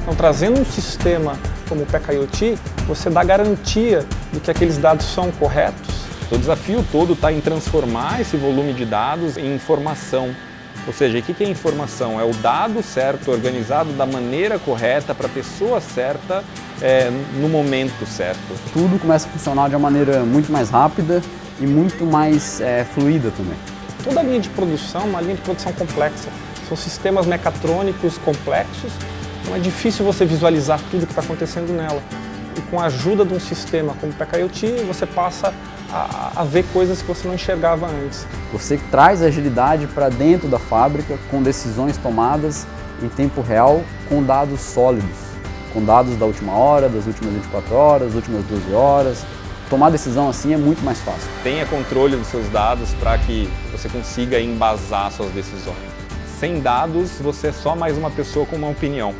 Então, trazendo um sistema como o PKIoT, você dá garantia de que aqueles dados são corretos. O desafio todo está em transformar esse volume de dados em informação. Ou seja, o que é informação? É o dado certo, organizado da maneira correta, para a pessoa certa, no momento certo. Tudo começa a funcionar de uma maneira muito mais rápida e muito mais fluida também. Toda a linha de produção é uma linha de produção complexa. São sistemas mecatrônicos complexos, então é difícil você visualizar tudo o que está acontecendo nela. E com a ajuda de um sistema como o PKIoT, você passa a ver coisas que você não enxergava antes. Você traz agilidade para dentro da fábrica com decisões tomadas em tempo real, com dados sólidos, com dados da última hora, das últimas 24 horas, das últimas 12 horas. Tomar decisão assim é muito mais fácil. Tenha controle dos seus dados para que você consiga embasar suas decisões. Sem dados, você é só mais uma pessoa com uma opinião.